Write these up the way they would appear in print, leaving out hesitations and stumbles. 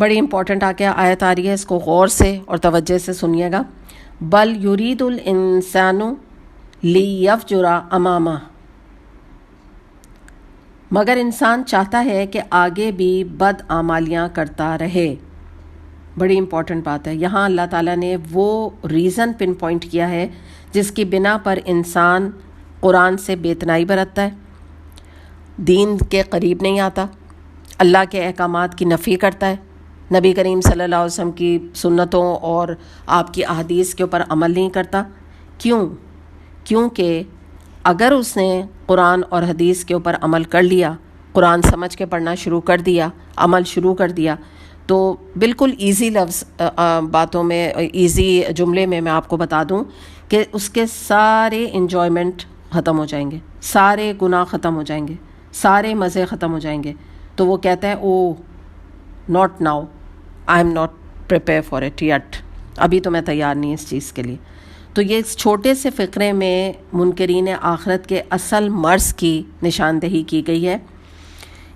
بڑی امپورٹنٹ آیت آ رہی ہے، اس کو غور سے اور توجہ سے سنیے گا. بل یرید الانسان لیفجر امامہ، مگر انسان چاہتا ہے کہ آگے بھی بد اعمالیاں کرتا رہے. بڑی امپورٹنٹ بات ہے. یہاں اللہ تعالیٰ نے وہ ریزن پن پوائنٹ کیا ہے جس کی بنا پر انسان قرآن سے بے اتنائی برتتا ہے، دین کے قریب نہیں آتا، اللہ کے احکامات کی نفی کرتا ہے، نبی کریم صلی اللہ علیہ وسلم کی سنتوں اور آپ کی احادیث کے اوپر عمل نہیں کرتا. کیونکہ اگر اس نے قرآن اور حدیث کے اوپر عمل کر لیا، قرآن سمجھ کے پڑھنا شروع کر دیا، عمل شروع کر دیا، تو بالکل ایزی لفظ باتوں میں، ایزی جملے میں آپ کو بتا دوں کہ اس کے سارے انجوائمنٹ ختم ہو جائیں گے، سارے گناہ ختم ہو جائیں گے، سارے مزے ختم ہو جائیں گے. تو وہ کہتا ہے oh not now, I am not prepare for it yet, ابھی تو میں تیار نہیں اس چیز کے لیے. تو یہ اس چھوٹے سے فقرے میں منکرین آخرت کے اصل مرض کی نشاندہی کی گئی ہے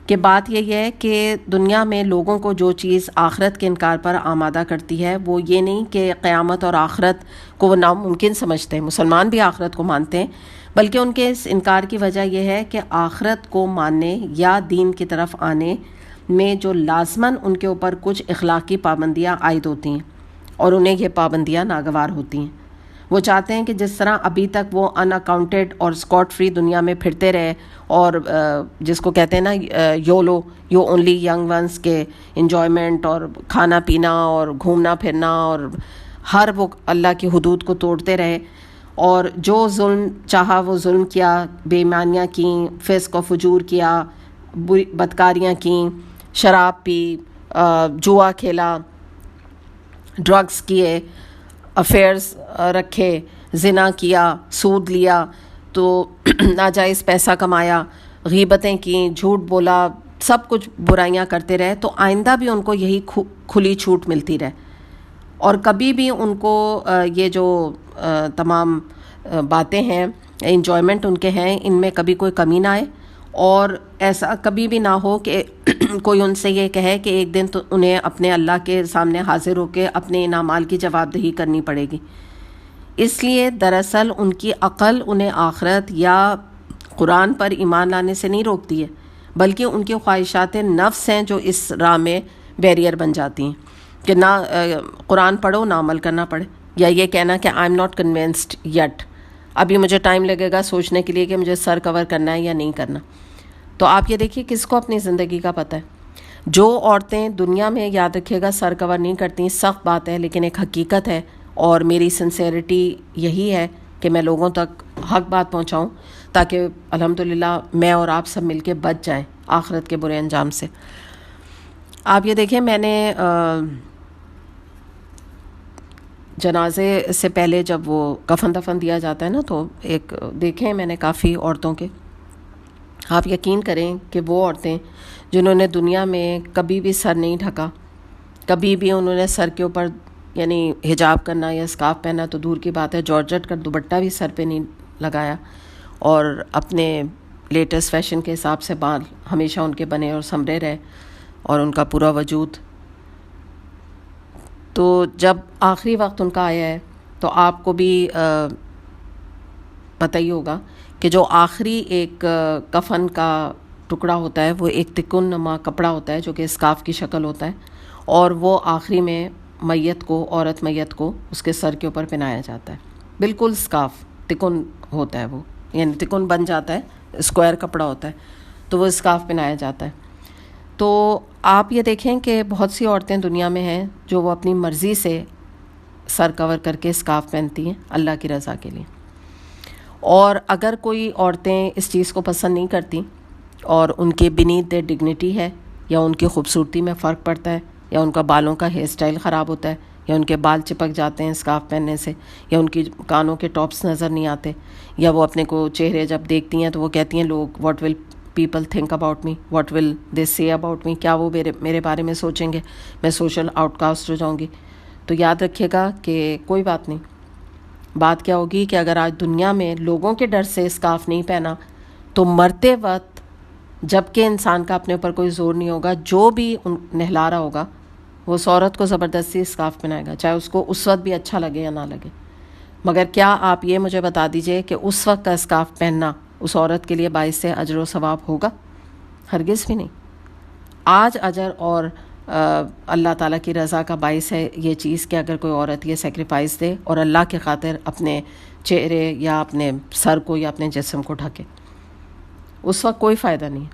کہ بات یہ ہے کہ دنیا میں لوگوں کو جو چیز آخرت کے انکار پر آمادہ کرتی ہے وہ یہ نہیں کہ قیامت اور آخرت کو وہ ناممکن سمجھتے ہیں، مسلمان بھی آخرت کو مانتے ہیں، بلکہ ان کے اس انکار کی وجہ یہ ہے کہ آخرت کو ماننے یا دین کی طرف آنے میں جو لازماً ان کے اوپر کچھ اخلاقی پابندیاں عائد ہوتی ہیں اور انہیں یہ پابندیاں ناگوار ہوتی ہیں. وہ چاہتے ہیں کہ جس طرح ابھی تک وہ ان اکاؤنٹڈ اور اسکاٹ فری دنیا میں پھرتے رہے، اور جس کو کہتے ہیں نا YOLO, you only young once, کے انجوائمنٹ اور کھانا پینا اور گھومنا پھرنا اور ہر وہ اللہ کی حدود کو توڑتے رہے، اور جو ظلم چاہا وہ ظلم کیا، بے ایمانیاں کیں، فسق و فجور کیا، بدکاریاں کیں، شراب پی، جوا کھیلا، ڈرگس کیے، افیئرز رکھے، زنا کیا، سود لیا، تو ناجائز پیسہ کمایا، غیبتیں کیں، جھوٹ بولا، سب کچھ برائیاں کرتے رہے، تو آئندہ بھی ان کو یہی کھلی چھوٹ ملتی رہے، اور کبھی بھی ان کو یہ جو تمام باتیں ہیں، انجوائمنٹ ان کے ہیں، ان میں کبھی کوئی کمی نہ آئے، اور ایسا کبھی بھی نہ ہو کہ کوئی ان سے یہ کہے کہ ایک دن تو انہیں اپنے اللہ کے سامنے حاضر ہو کے اپنے ان اعمال کی جواب دہی کرنی پڑے گی. اس لیے دراصل ان کی عقل انہیں آخرت یا قرآن پر ایمان لانے سے نہیں روکتی ہے، بلکہ ان کی خواہشات نفس ہیں جو اس راہ میں بیریئر بن جاتی ہیں کہ نہ قرآن پڑھو نہ عمل کرنا پڑے، یا یہ کہنا کہ آئی ایم ناٹ کنونسڈ یٹ، ابھی مجھے ٹائم لگے گا سوچنے کے لیے کہ مجھے سر کور کرنا ہے یا نہیں کرنا. تو آپ یہ دیکھیے کس کو اپنی زندگی کا پتہ ہے. جو عورتیں دنیا میں، یاد رکھیے گا، سر کور نہیں کرتی، سخت بات ہے لیکن ایک حقیقت ہے، اور میری سنسیئرٹی یہی ہے کہ میں لوگوں تک حق بات پہنچاؤں تاکہ الحمدللہ میں اور آپ سب مل کے بچ جائیں آخرت کے برے انجام سے. آپ یہ دیکھیں، میں نے جنازے سے پہلے جب وہ کفن دفن دیا جاتا ہے نا، تو ایک دیکھیں میں نے کافی عورتوں کے، آپ یقین کریں کہ وہ عورتیں جنہوں نے دنیا میں کبھی بھی سر نہیں ڈھکا، کبھی بھی انہوں نے سر کے اوپر یعنی حجاب کرنا یا اسکارف پہنا تو دور کی بات ہے، جارجٹ کا دوپٹہ بھی سر پہ نہیں لگایا، اور اپنے لیٹسٹ فیشن کے حساب سے بال ہمیشہ ان کے بنے اور سنبھرے رہے، اور ان کا پورا وجود. تو جب آخری وقت ان کا آیا ہے تو آپ کو بھی پتہ ہی ہوگا کہ جو آخری ایک کفن کا ٹکڑا ہوتا ہے وہ ایک تکن نما کپڑا ہوتا ہے جو کہ اسکارف کی شکل ہوتا ہے، اور وہ آخری میں میت کو، عورت میت کو اس کے سر کے اوپر پہنایا جاتا ہے. بالکل اسکارف تکن ہوتا ہے، وہ یعنی تکن بن جاتا ہے، اسکوائر کپڑا ہوتا ہے، تو وہ اسکارف پہنایا جاتا ہے. تو آپ یہ دیکھیں کہ بہت سی عورتیں دنیا میں ہیں جو وہ اپنی مرضی سے سر کور کر کے اسکارف پہنتی ہیں اللہ کی رضا کے لیے. اور اگر کوئی عورتیں اس چیز کو پسند نہیں کرتی اور ان کے بینیتھ دیئر ڈگنیٹی ہے، یا ان کی خوبصورتی میں فرق پڑتا ہے، یا ان کا بالوں کا ہیئر سٹائل خراب ہوتا ہے، یا ان کے بال چپک جاتے ہیں اسکارف پہننے سے، یا ان کی کانوں کے ٹاپس نظر نہیں آتے، یا وہ اپنے کو چہرے جب دیکھتی ہیں تو وہ کہتی ہیں لوگ what will people think about me, what will they say about می، کیا وہ میرے بارے میں سوچیں گے، میں سوشل آؤٹ کاسٹ ہو جاؤں گی. تو یاد رکھیے گا کہ کوئی بات نہیں، بات کیا ہوگی کہ اگر آج دنیا میں لوگوں کے ڈر سے اسکارف نہیں پہنا تو مرتے وقت جب کہ انسان کا اپنے اوپر کوئی زور نہیں ہوگا، جو بھی نہلا رہا ہوگا وہ اس عورت کو زبردستی اسکارف پہنائے گا، چاہے اس کو اس وقت بھی اچھا لگے یا نہ لگے. مگر کیا آپ یہ مجھے بتا دیجئے کہ اس وقت کا اسکارف پہننا اس عورت کے لیے باعث اجر و ثواب ہوگا؟ ہرگز بھی نہیں. آج اجر اور اللہ تعالیٰ کی رضا کا باعث ہے یہ چیز کہ اگر کوئی عورت یہ سیکریفائس دے اور اللہ کی خاطر اپنے چہرے یا اپنے سر کو یا اپنے جسم کو ڈھکے. اس وقت کوئی فائدہ نہیں،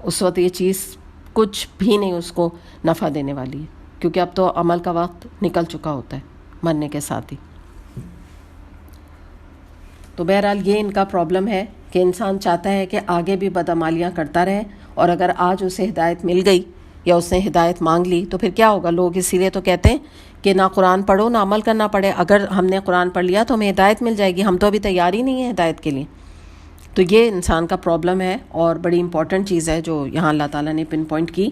اس وقت یہ چیز کچھ بھی نہیں اس کو نفع دینے والی ہے، کیونکہ اب تو عمل کا وقت نکل چکا ہوتا ہے مرنے کے ساتھ ہی. تو بہرحال یہ ان کا پرابلم ہے کہ انسان چاہتا ہے کہ آگے بھی بدعمالیاں کرتا رہے، اور اگر آج اسے ہدایت مل گئی یا اس نے ہدایت مانگ لی تو پھر کیا ہوگا. لوگ اسی لیے تو کہتے ہیں کہ نہ قرآن پڑھو نہ عمل کرنا پڑے. اگر ہم نے قرآن پڑھ لیا تو ہمیں ہدایت مل جائے گی، ہم تو ابھی تیار ہی نہیں ہیں ہدایت کے لیے. تو یہ انسان کا پرابلم ہے، اور بڑی امپورٹنٹ چیز ہے جو یہاں اللہ تعالیٰ نے پن پوائنٹ کی.